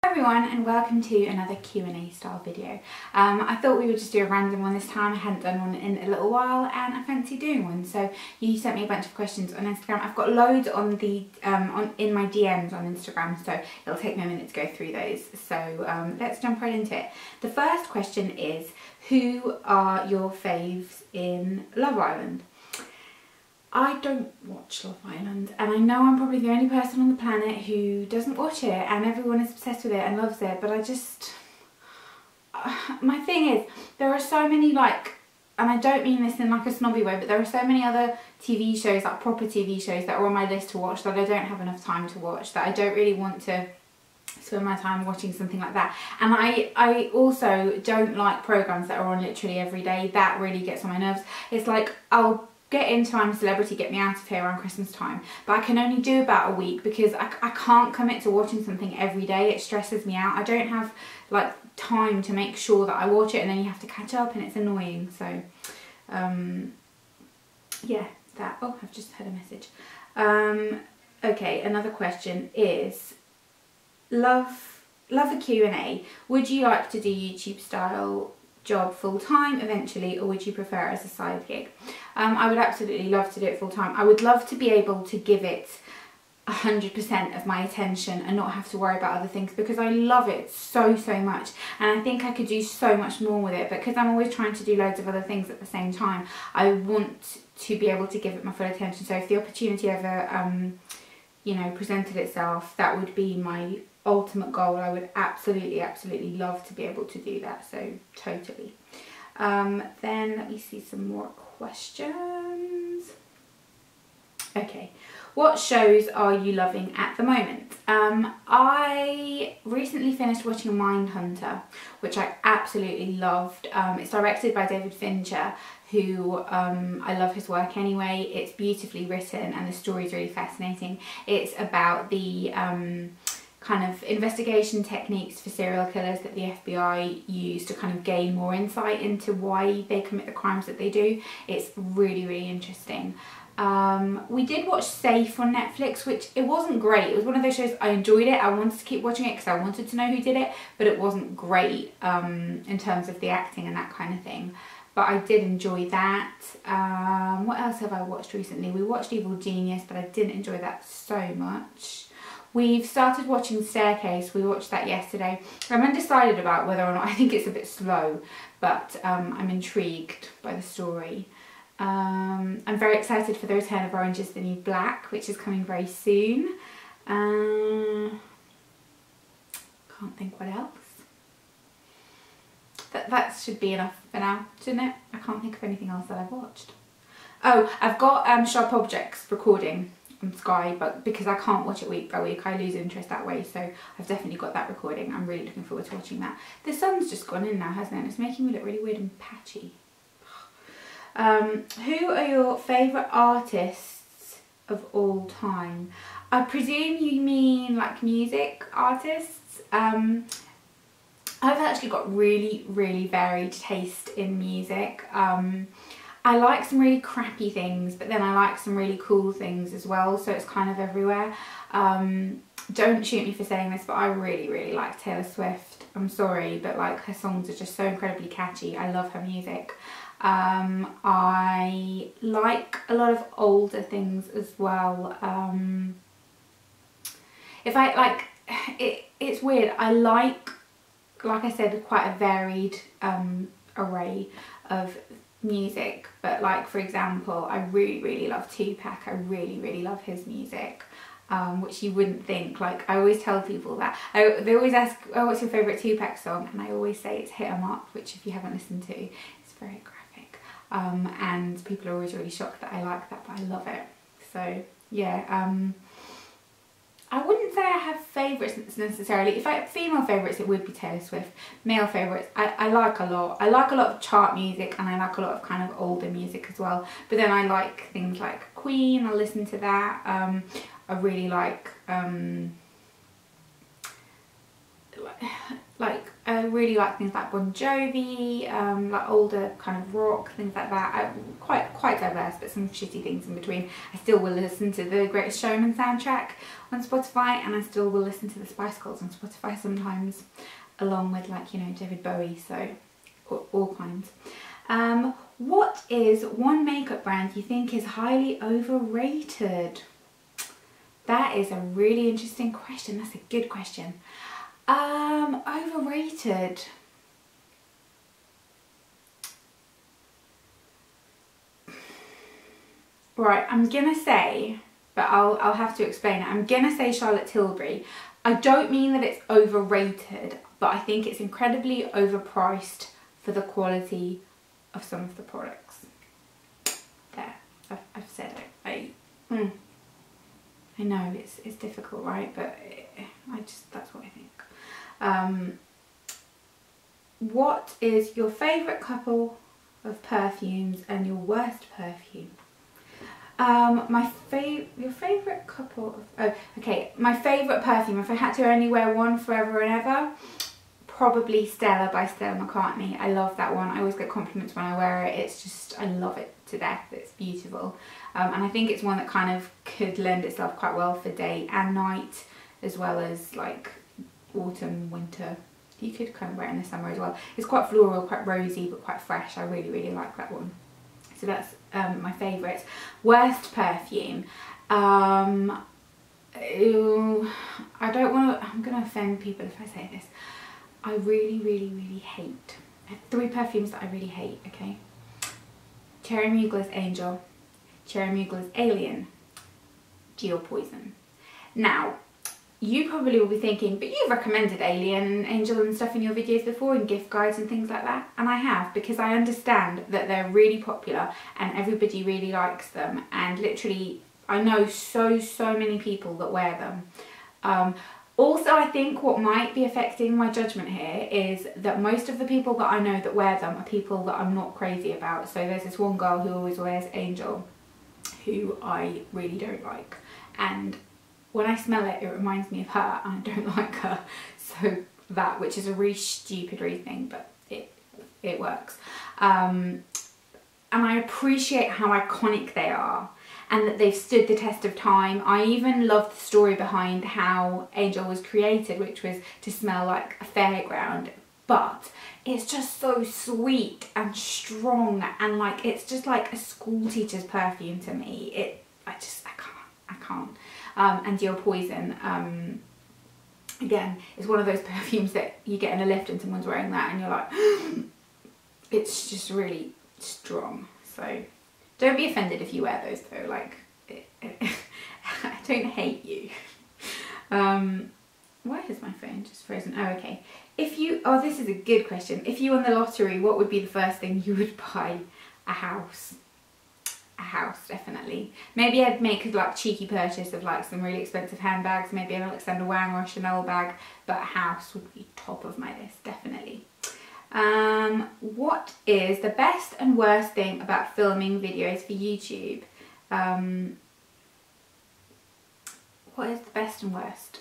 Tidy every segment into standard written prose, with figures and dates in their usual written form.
Everyone, and welcome to another Q&A style video. I thought we would just do a random one this time. I hadn't done one in a little while and I fancy doing one, so you sent me a bunch of questions on Instagram. I've got loads on the in my DMs on Instagram, so it'll take me a minute to go through those, so let's jump right into it. The first question is, who are your faves in Love Island? I don't watch Love Island, and I know I'm probably the only person on the planet who doesn't watch it, and everyone is obsessed with it and loves it, but I just... my thing is, there are so many, like, and I don't mean this in like a snobby way, but there are so many other TV shows, like proper TV shows, that are on my list to watch that I don't have enough time to watch, that I don't really want to spend my time watching something like that. And I also don't like programmes that are on literally every day. That really gets on my nerves. It's like, I'll get into I'm a Celebrity, get me out of here around Christmas time, but I can only do about a week because I can't commit to watching something every day. It stresses me out. I don't have like time to make sure that I watch it, and then you have to catch up and it's annoying. So yeah, that. Oh, I've just had a message. Okay, another question is, love a Q&A. Would you like to do YouTube style job full time eventually, or would you prefer it as a side gig? I would absolutely love to do it full time. I would love to be able to give it 100% of my attention and not have to worry about other things, because I love it so much, and I think I could do so much more with it, but because I'm always trying to do loads of other things at the same time, I want to be able to give it my full attention. So if the opportunity ever you know, presented itself, that would be my ultimate goal. I would absolutely love to be able to do that, so totally. Then let me see some more questions. Okay, what shows are you loving at the moment? I recently finished watching Mindhunter, which I absolutely loved. It's directed by David Fincher, who I love his work anyway. It's beautifully written and the story's really fascinating. It's about the kind of investigation techniques for serial killers that the FBI use to kind of gain more insight into why they commit the crimes that they do. It's really interesting. We did watch Safe on Netflix, which it wasn't great. It was one of those shows, I enjoyed it. I wanted to keep watching it because I wanted to know who did it, but it wasn't great in terms of the acting and that kind of thing. But I did enjoy that. What else have I watched recently? We watched Evil Genius, but I didn't enjoy that so much. We've started watching Staircase. We watched that yesterday. I'm undecided about whether or not, I think it's a bit slow, but I'm intrigued by the story. I'm very excited for the return of Orange is the New Black, which is coming very soon. Can't think what else. That should be enough for now, shouldn't it? I can't think of anything else that I've watched. Oh, I've got Sharp Objects recording on Sky, but because I can't watch it week by week, I lose interest that way, so I've definitely got that recording. I'm really looking forward to watching that. The sun's just gone in now, hasn't it? It's making me look really weird and patchy. Who are your favourite artists of all time? I presume you mean like music artists. I've actually got really varied taste in music. I like some really crappy things, but then I like some really cool things as well, so it's kind of everywhere. Don't shoot me for saying this, but I really like Taylor Swift. I'm sorry, but like, her songs are just so incredibly catchy. I love her music. I like a lot of older things as well. If I like, it's weird. I like I said, quite a varied array of music, but like, for example, I really love Tupac. I really love his music, which you wouldn't think. Like, I always tell people that. They always ask, oh, what's your favourite Tupac song? And I always say it's Hit 'Em Up, which if you haven't listened to, it's very graphic. And people are always really shocked that I like that, but I love it. So yeah, I wouldn't say I have favourites necessarily. If I have female favourites, it would be Taylor Swift. Male favourites, I like a lot. I like a lot of chart music, and I like a lot of kind of older music as well. But then I like things like Queen, I listen to that. I really like I really like things like Bon Jovi, like older kind of rock, things like that. Quite diverse, but some shitty things in between. I still will listen to the Greatest Showman soundtrack on Spotify, and I still will listen to the Spice Girls on Spotify sometimes, along with, like, you know, David Bowie, so all kinds. What is one makeup brand you think is highly overrated? That is a really interesting question. That's a good question. Overrated. Right, I'm gonna say, but I'll have to explain it. I'm gonna say Charlotte Tilbury. I don't mean that it's overrated, but I think it's incredibly overpriced for the quality of some of the products. There, I've said it. I know it's difficult, right? But that's what I think. What is your favourite couple of perfumes and your worst perfume? Your favourite couple of, my favourite perfume, if I had to only wear one forever and ever, probably Stella by Stella McCartney. I love that one. I always get compliments when I wear it. It's just, I love it to death. It's beautiful. And I think it's one that kind of could lend itself quite well for day and night, as well as like autumn, winter. You could kind of wear it in the summer as well. It's quite floral, quite rosy, but quite fresh. I really, really like that one. So that's my favourite. Worst perfume. I don't want to, I'm going to offend people if I say this. I really, really, really hate. I have 3 perfumes that I really hate, okay? Cherry Mugler's Angel, Cherry Mugler's Alien, Geo Poison. Now, you probably will be thinking, but you've recommended Alien and Angel and stuff in your videos before, in gift guides and things like that. And I have, because I understand that they're really popular and everybody really likes them. And literally, I know so many people that wear them. Also, I think what might be affecting my judgment here is that most of the people that I know that wear them are people that I'm not crazy about. So there's this one girl who always wears Angel, who I really don't like. And when I smell it, it reminds me of her, and I don't like her. So that, which is a really stupid reasoning, but it works. And I appreciate how iconic they are, and that they've stood the test of time. I even love the story behind how Angel was created, which was to smell like a fairground. But it's just so sweet and strong, and like it's just like a school teacher's perfume to me. I can't. And Geo Poison, again, is one of those perfumes that you get in a lift and someone's wearing that and you're like, it's just really strong. So don't be offended if you wear those though, like, I don't hate you. Why is my phone just frozen? Oh, okay. Oh, this is a good question. If you won the lottery, what would be the first thing you would buy? A house. A house, definitely. Maybe I'd make a like cheeky purchase of like some really expensive handbags, maybe an Alexander Wang or a Chanel bag, but a house would be top of my list, definitely. What is the best and worst thing about filming videos for YouTube? What is the best and worst?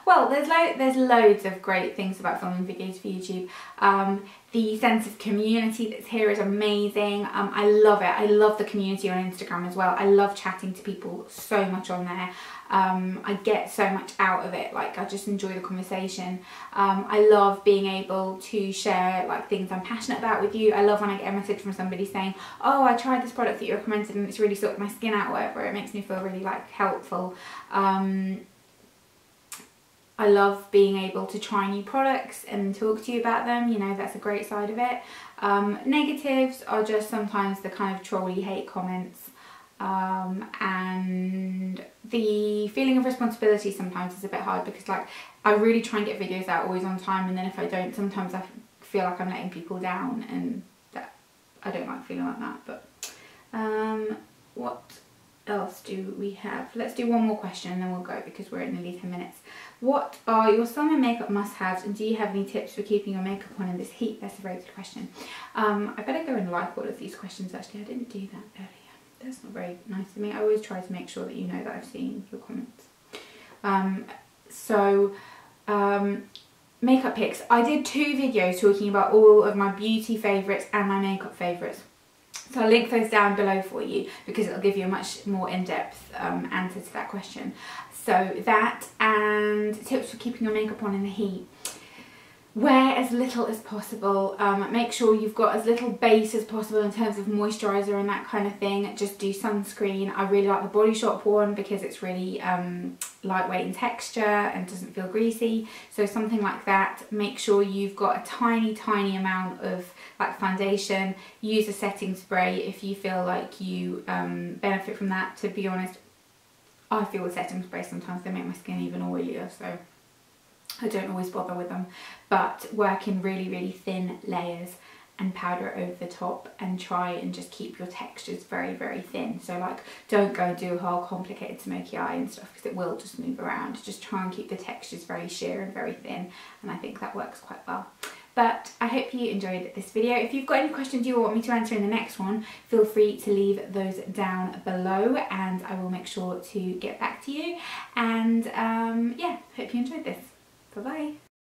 Well, there's loads of great things about filming videos for YouTube. The sense of community that's here is amazing. I love it. I love the community on Instagram as well. I love chatting to people so much on there. I get so much out of it. Like, I just enjoy the conversation. I love being able to share like things I'm passionate about with you. I love when I get a message from somebody saying, oh, I tried this product that you recommended and it's really sorted my skin out or whatever. It makes me feel really like helpful. I love being able to try new products and talk to you about them, you know, that's a great side of it. Negatives are just sometimes the kind of trolly hate comments, and the feeling of responsibility sometimes is a bit hard because like I really try and get videos out always on time, and then if I don't, sometimes I feel like I'm letting people down, and that I don't like feeling like that. But what else do we have? Let's do one more question and then we'll go because we're at nearly 10 minutes. What are your summer makeup must-haves, and do you have any tips for keeping your makeup on in this heat? That's a very good question. I better go and like all of these questions actually. I didn't do that earlier. That's not very nice of me. I always try to make sure that you know that I've seen your comments. makeup picks. I did 2 videos talking about all of my beauty favourites and my makeup favourites. So I'll link those down below for you because it'll give you a much more in-depth answer to that question. So that, and tips for keeping your makeup on in the heat. Wear as little as possible. Make sure you've got as little base as possible in terms of moisturiser and that kind of thing. Just do sunscreen. I really like the Body Shop one because it's really lightweight in texture and doesn't feel greasy. So something like that. Make sure you've got a tiny amount of like foundation. Use a setting spray if you feel like you benefit from that. To be honest, I feel with setting spray sometimes they make my skin even oilier, so I don't always bother with them, but work in really thin layers and powder it over the top and try and just keep your textures very thin. So like, don't go and do a whole complicated smoky eye and stuff because it will just move around. Just try and keep the textures very sheer and very thin, and I think that works quite well. But I hope you enjoyed this video. If you've got any questions you want me to answer in the next one, feel free to leave those down below and I will make sure to get back to you. And yeah, hope you enjoyed this. Bye bye.